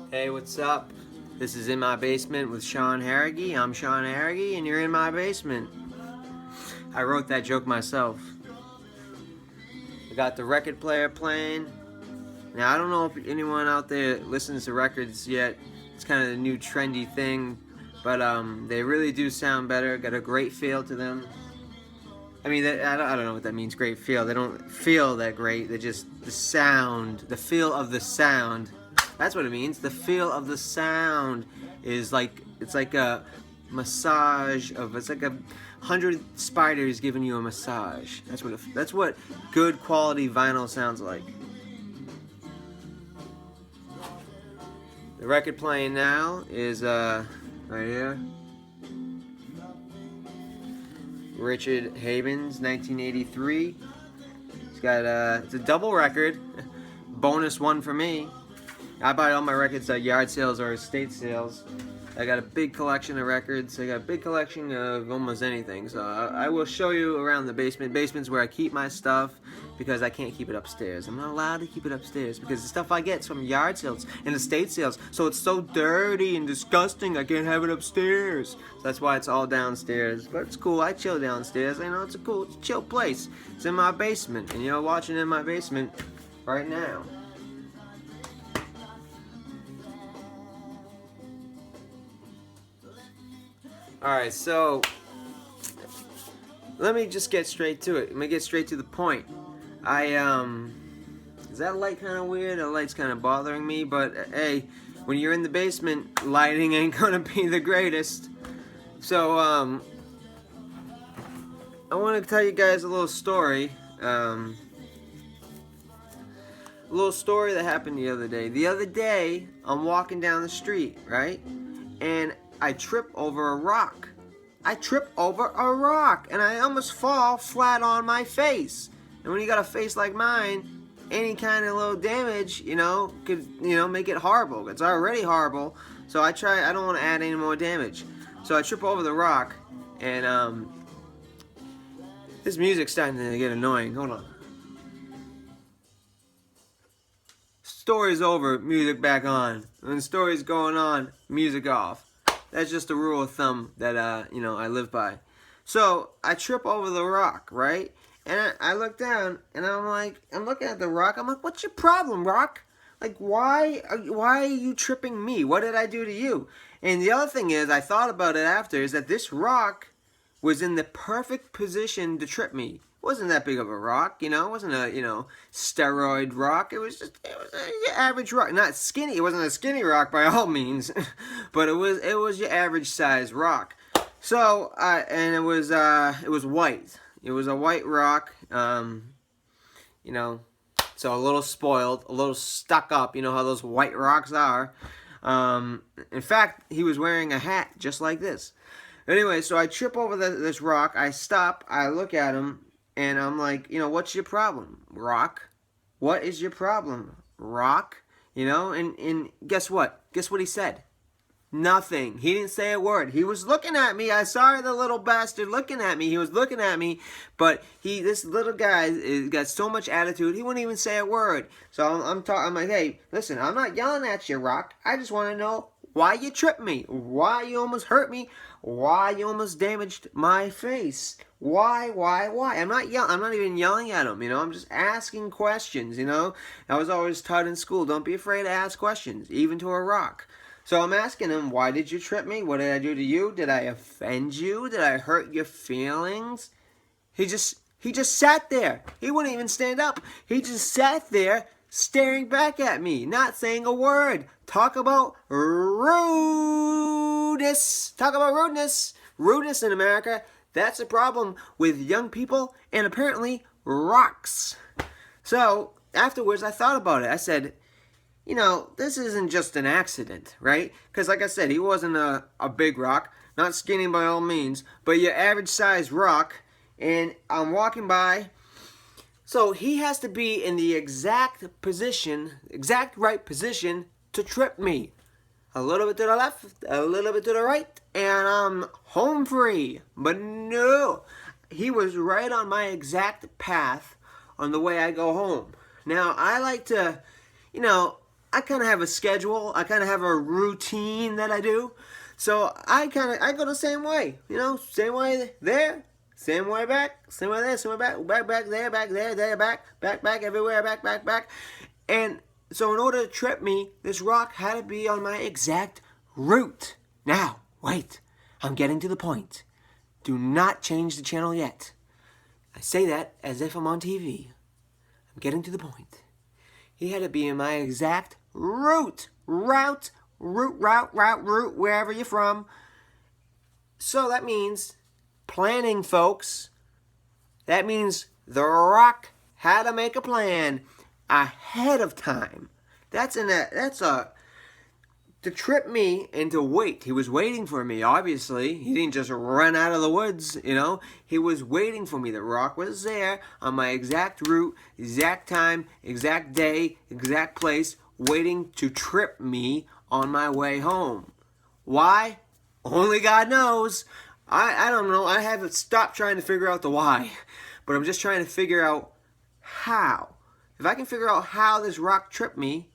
Hey, what's up? This is In My Basement with Sean Harrigy. I'm Sean Harrigy, and you're in my basement. I wrote that joke myself. I got the record player playing. Now, I don't know if anyone out there listens to records yet. It's kind of the new trendy thing, but they really do sound better. Got a great feel to them. I mean, I don't know what that means, great feel. They don't feel that great. They just, the sound, the feel of the sound. That's what it means. The feel of the sound is like, it's like a massage of, it's like 100 spiders giving you a massage. That's what good quality vinyl sounds like. The record playing now is, right here. Richard Havens, 1983. It's got it's a double record, bonus one for me. I buy all my records at yard sales or estate sales. I got a big collection of records. I got a big collection of almost anything. So I will show you around the basement. Basement's where I keep my stuff because I can't keep it upstairs. I'm not allowed to keep it upstairs because the stuff I get is from yard sales and estate sales. So it's so dirty and disgusting. I can't have it upstairs. So that's why it's all downstairs. But it's cool. I chill downstairs. You know, it's a chill place. It's in my basement, and you're watching In My Basement right now. Alright, so let me just get straight to it. Let me get straight to the point. Is that light kind of weird? The light's kind of bothering me, but hey, when you're in the basement, lighting ain't gonna be the greatest. So, I want to tell you guys a little story. A little story that happened the other day. The other day, I'm walking down the street, right? And I trip over a rock. And I almost fall flat on my face. And when you got a face like mine, any kind of little damage, could, make it horrible. It's already horrible. So I don't want to add any more damage. So I trip over the rock, and this music's starting to get annoying. Hold on. Story's over, music back on. When the story's going on, music off. That's just a rule of thumb that, I live by. So, I trip over the rock, right? And I look down, and I'm looking at the rock. I'm like, what's your problem, rock? Like, why are you tripping me? What did I do to you? And the other thing is, I thought about it after, is that this rock was in the perfect position to trip me. It wasn't that big of a rock, it wasn't a, steroid rock. It was an average rock. Not skinny. It wasn't a skinny rock by all means, but it was your average size rock. So, and it was white. It was a white rock, so a little spoiled, a little stuck up, how those white rocks are. In fact, he was wearing a hat just like this. Anyway, so I trip over this rock, I stop, I look at him, and I'm like, what's your problem, rock? What is your problem, rock? And guess what? Guess what he said? Nothing. He didn't say a word. He was looking at me. I saw the little bastard looking at me. He was looking at me, but this little guy got so much attitude, he wouldn't even say a word. So I'm like, hey, listen, I'm not yelling at you, rock. I just want to know why you tripped me, why you almost hurt me, why you almost damaged my face. Why? I'm not even yelling at him, I'm just asking questions, I was always taught in school, don't be afraid to ask questions, even to a rock. So I'm asking him, why did you trip me? What did I do to you? Did I offend you? Did I hurt your feelings? He just sat there. He wouldn't even stand up. He just sat there staring back at me, not saying a word. Talk about rudeness. Rudeness in America. That's a problem with young people and apparently rocks. So afterwards, I thought about it. I said, this isn't just an accident, right? Because like I said, he wasn't a big rock, not skinny by all means, but your average size rock, and I'm walking by, so he has to be in the exact right position to trip me. A little bit to the left, a little bit to the right, and I'm home free. But no, he was right on my exact path on the way I go home. Now, I like to, I kind of have a schedule. I kind of have a routine that I do. So I go the same way, same way there, same way back, same way there, same way back there, back, everywhere, back. And so in order to trip me, this rock had to be on my exact route. Now, wait, I'm getting to the point. Do not change the channel yet. I say that as if I'm on TV. I'm getting to the point. He had to be in my exact route, wherever you're from. So that means planning, folks. That means the rock had to make a plan ahead of time. To trip me and to wait. He was waiting for me, obviously. He didn't just run out of the woods, He was waiting for me. The rock was there on my exact route, exact time, exact day, exact place, waiting to trip me on my way home. Why? Only God knows. I don't know. I haven't stopped trying to figure out the why. But I'm just trying to figure out how. If I can figure out how this rock tripped me,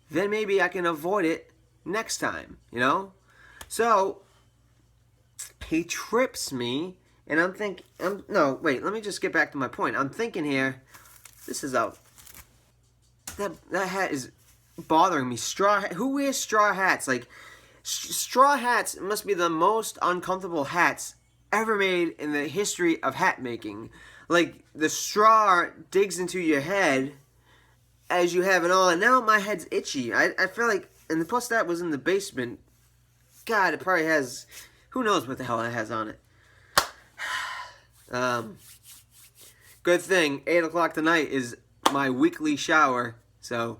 then maybe I can avoid it next time, So, he trips me, and I'm thinking, no, wait, let me just get back to my point. I'm thinking here, that hat is bothering me. Who wears straw hats? Like, straw hats must be the most uncomfortable hats ever made in the history of hat making. Like, the straw digs into your head as you have it on, and now my head's itchy. I feel like, and plus that was in the basement. God, it probably has, who knows what the hell it has on it. Good thing, 8 o'clock tonight is my weekly shower, so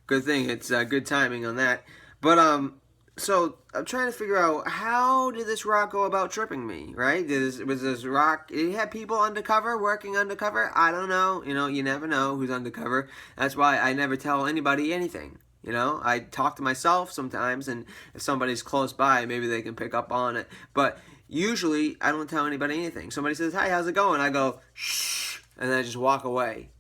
good thing, it's good timing on that. But, so I'm trying to figure out, how did this rock go about tripping me, right? Was this rock, did he have people undercover, working undercover? I don't know, you never know who's undercover. That's why I never tell anybody anything. I talk to myself sometimes, and if somebody's close by, maybe they can pick up on it. But usually, I don't tell anybody anything. Somebody says, "Hi, how's it going?" I go, "Shh," and then I just walk away.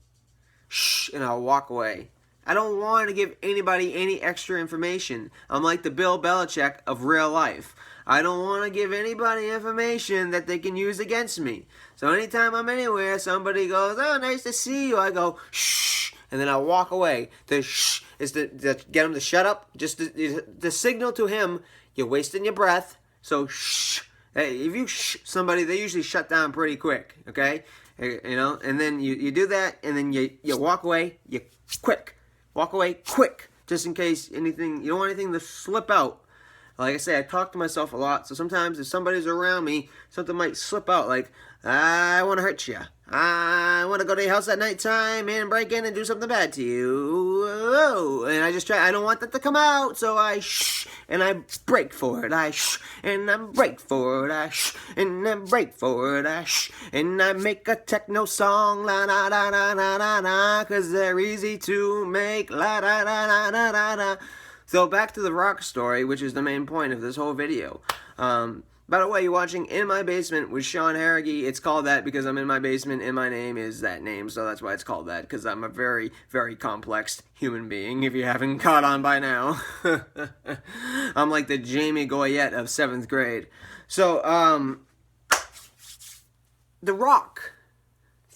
Shh, and I'll walk away. I don't want to give anybody any extra information. I'm like the Bill Belichick of real life. I don't want to give anybody information that they can use against me. So anytime I'm anywhere, somebody goes, "Oh, nice to see you," I go, "Shh," and then I walk away. The shh is to get him to shut up. Just the signal to him, you're wasting your breath. So shh. Hey, if you shh somebody, they usually shut down pretty quick. Okay, and then you do that, and then you walk away. You walk away quick, just in case anything. You don't want anything to slip out. Like I say, I talk to myself a lot, so sometimes if somebody's around me, something might slip out, like, I want to hurt you. I want to go to your house at nighttime and break in and do something bad to you. Oh, and I don't want that to come out, so I shh, and I break for it. I shh, and I break for it. I shh, and I break for it. I shh, and I make a techno song, la da da da da da da, 'cause they're easy to make, la da da da da da da. So back to the rock story, which is the main point of this whole video. By the way, you're watching In My Basement with Sean Harrigy. It's called that because I'm in my basement and my name is that name, so that's why it's called that, because I'm a very, very complex human being, if you haven't caught on by now. I'm like the Jamie Goyette of 7th grade. So, the rock.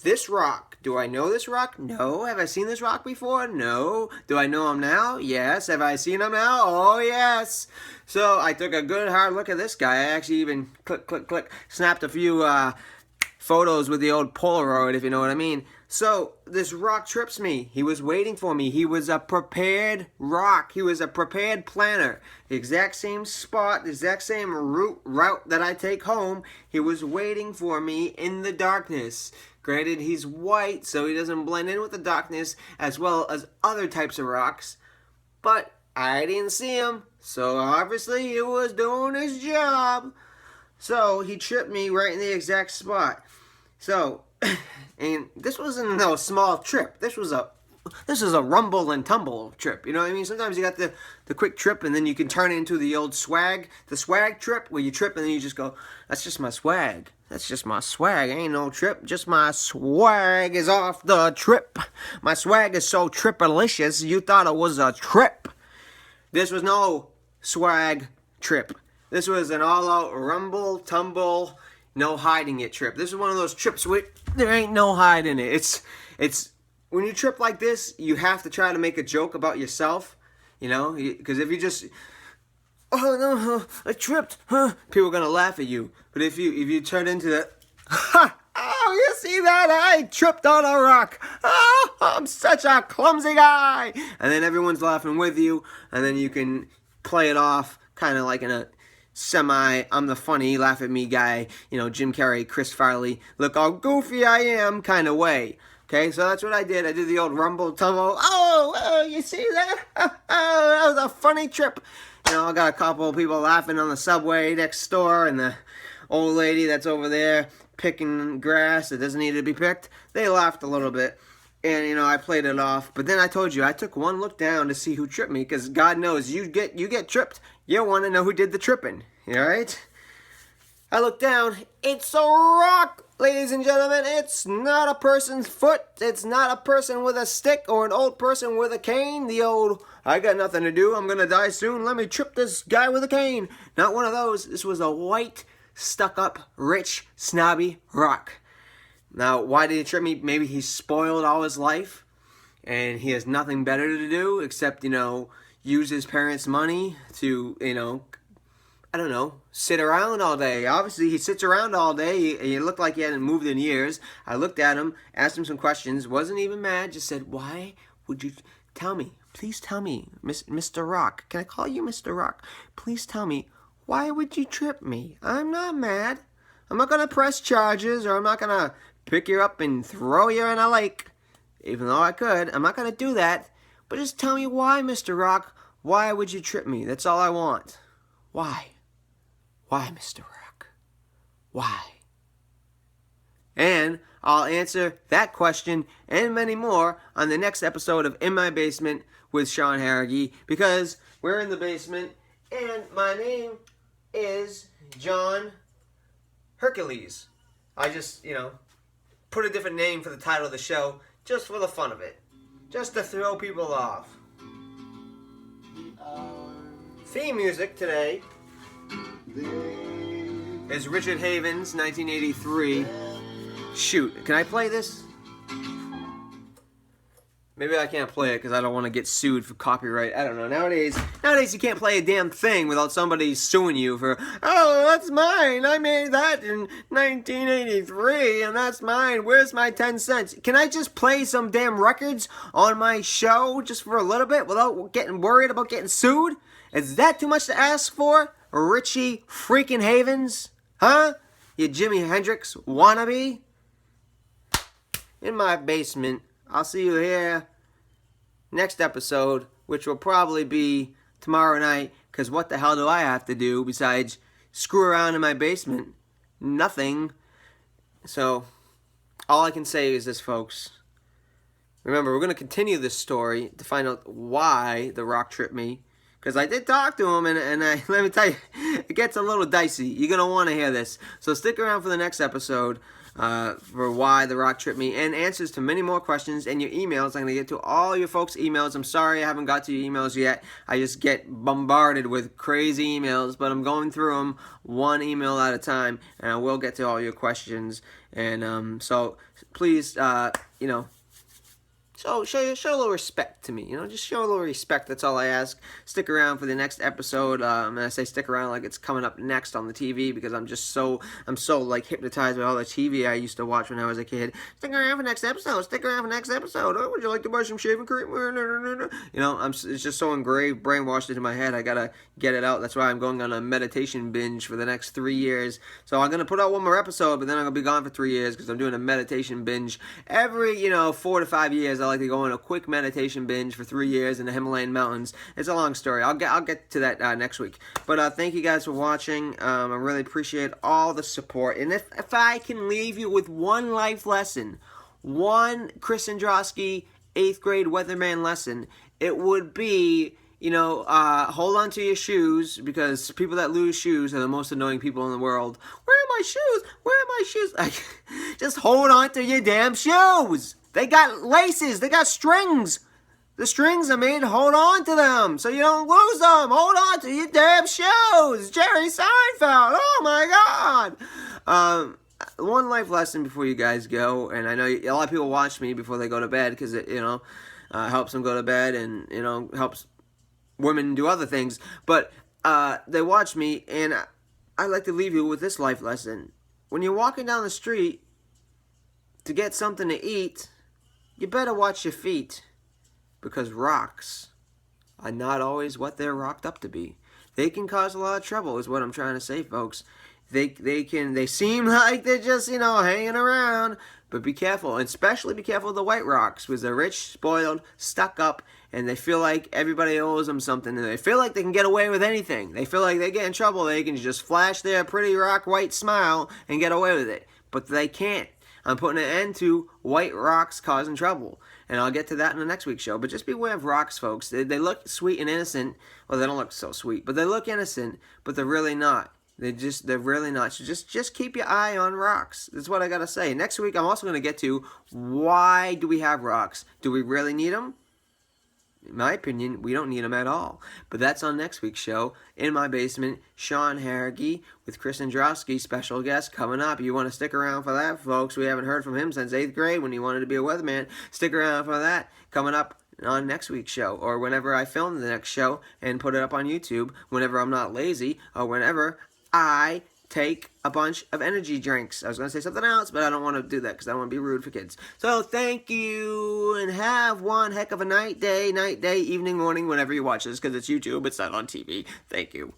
This rock. Do I know this rock? No. Have I seen this rock before? No. Do I know him now? Yes. Have I seen him now? Oh, yes. So I took a good hard look at this guy. I actually even snapped a few photos with the old Polaroid, if you know what I mean. So this rock trips me. He was waiting for me. He was a prepared rock. He was a prepared planner. The exact same spot, the exact same route that I take home. He was waiting for me in the darkness. Granted, he's white, so he doesn't blend in with the darkness as well as other types of rocks. But I didn't see him, so obviously he was doing his job. So he tripped me right in the exact spot. So, and this wasn't no small trip. This was a rumble and tumble trip. You know what I mean? Sometimes you got the quick trip, and then you can turn it into the old swag. The swag trip, where you trip and then you just go, "That's just my swag. That's just my swag. Ain't no trip. Just my swag is off the trip. My swag is so tripalicious, you thought it was a trip." This was no swag trip. This was an all-out rumble, tumble, no hiding it trip. This is one of those trips where there ain't no hiding it. It's when you trip like this, you have to try to make a joke about yourself, you know, because if you just, oh no, I tripped, huh? People are gonna laugh at you. But if you turn into that, ha! Oh, you see that? I tripped on a rock. Oh, I'm such a clumsy guy. And then everyone's laughing with you, and then you can play it off kind of like in a I'm the funny, laugh at me guy, you know, Jim Carrey, Chris Farley, look how goofy I am kind of way. Okay, so that's what I did. I did the old rumble tumble. Oh, you see that? Oh, that was a funny trip. You know, I got a couple of people laughing on the subway next door, and the old lady that's over there picking grass that doesn't need to be picked, they laughed a little bit. And, you know, I played it off. But then I told you, I took one look down to see who tripped me, because God knows, you get tripped, you want to know who did the tripping. All right? I look down. It's a rock, ladies and gentlemen. It's not a person's foot. It's not a person with a stick or an old person with a cane. The old, I got nothing to do, I'm going to die soon, let me trip this guy with a cane. Not one of those. This was a white, stuck-up, rich, snobby rock. Now, why did he trip me? Maybe he's spoiled all his life, and he has nothing better to do except, you know, use his parents' money to, you know, I don't know, sit around all day. Obviously, he sits around all day. He looked like he hadn't moved in years. I looked at him, asked him some questions, wasn't even mad, just said, why would you tell me? Please tell me, Mr. Rock. Can I call you Mr. Rock? Please tell me, why would you trip me? I'm not mad. I'm not going to press charges, or I'm not going to pick you up and throw you in a lake. Even though I could, I'm not going to do that. But just tell me why, Mr. Rock. Why would you trip me? That's all I want. Why? Why, Mr. Rock? Why? And I'll answer that question and many more on the next episode of In My Basement with Sean Harrigy, because we're in the basement and my name is John Hercules. I just, you know, put a different name for the title of the show just for the fun of it. Just to throw people off. Theme music today is Richard Havens, 1983. Shoot, can I play this? Maybe I can't play it because I don't want to get sued for copyright. I don't know. Nowadays you can't play a damn thing without somebody suing you for, oh, that's mine. I made that in 1983 and that's mine. Where's my 10 cents? Can I just play some damn records on my show just for a little bit without getting worried about getting sued? Is that too much to ask for? Richie freaking Havens? Huh? You Jimi Hendrix wannabe? In My Basement. I'll see you here next episode, which will probably be tomorrow night, because what the hell do I have to do besides screw around in my basement? Nothing. So, all I can say is this, folks. Remember, we're going to continue this story to find out why the rock tripped me. Because I did talk to him, and let me tell you, it gets a little dicey. You're going to want to hear this. So stick around for the next episode for why the rock tripped me, and answers to many more questions and your emails. I'm going to get to all your folks' emails. I'm sorry I haven't got to your emails yet. I just get bombarded with crazy emails, but I'm going through them one email at a time, and I will get to all your questions. And so please, you know, So show a little respect to me, you know, just show a little respect, that's all I ask. Stick around for the next episode, and I say stick around like it's coming up next on the TV, because I'm so like hypnotized by all the TV I used to watch when I was a kid. Stick around for next episode, oh, would you like to buy some shaving cream? You know, it's just so engraved, brainwashed into my head, I gotta get it out. That's why I'm going on a meditation binge for the next 3 years. So I'm gonna put out one more episode, but then I'm gonna be gone for 3 years, because I'm doing a meditation binge every, 4 to 5 years. I like to go on a quick meditation binge for 3 years in the Himalayan mountains. It's a long story. I'll get to that next week. But thank you guys for watching. I really appreciate all the support. And if I can leave you with one life lesson, one Chris Androsky 8th grade weatherman lesson, it would be, hold on to your shoes, because people that lose shoes are the most annoying people in the world. Where are my shoes? Where are my shoes? Just hold on to your damn shoes. They got laces. They got strings. The strings are made to hold on to them so you don't lose them. Hold on to your damn shoes. Jerry Seinfeld. Oh my God. One life lesson before you guys go, and I know a lot of people watch me before they go to bed because it, helps them go to bed and, helps women do other things. But they watch me, and I'd like to leave you with this life lesson. When you're walking down the street to get something to eat, you better watch your feet, because rocks are not always what they're rocked up to be. They can cause a lot of trouble, is what I'm trying to say, folks. They seem like they're just, hanging around, but be careful, and especially be careful of the white rocks, because they're rich, spoiled, stuck up, and they feel like everybody owes them something, and they feel like they can get away with anything. They feel like they get in trouble, they can just flash their pretty rock white smile and get away with it, but they can't. I'm putting an end to white rocks causing trouble, and I'll get to that in the next week's show. But just beware of rocks, folks. They look sweet and innocent. Well, they don't look so sweet, but they look innocent, but they're really not. They're really not. So just keep your eye on rocks. That's what I gotta say. Next week, I'm also gonna get to why do we have rocks? Do we really need them? In my opinion, we don't need them at all. But that's on next week's show. In My Basement, Sean Harrigy with Chris Androwski, special guest coming up. You want to stick around for that, folks. We haven't heard from him since 8th grade when he wanted to be a weatherman. Stick around for that coming up on next week's show, or whenever I film the next show and put it up on YouTube, whenever I'm not lazy, or whenever I take a bunch of energy drinks. I was going to say something else, but I don't want to do that because I don't want to be rude for kids. So thank you, and have one heck of a night, day, evening, morning, whenever you watch this, because it's YouTube, it's not on TV. Thank you.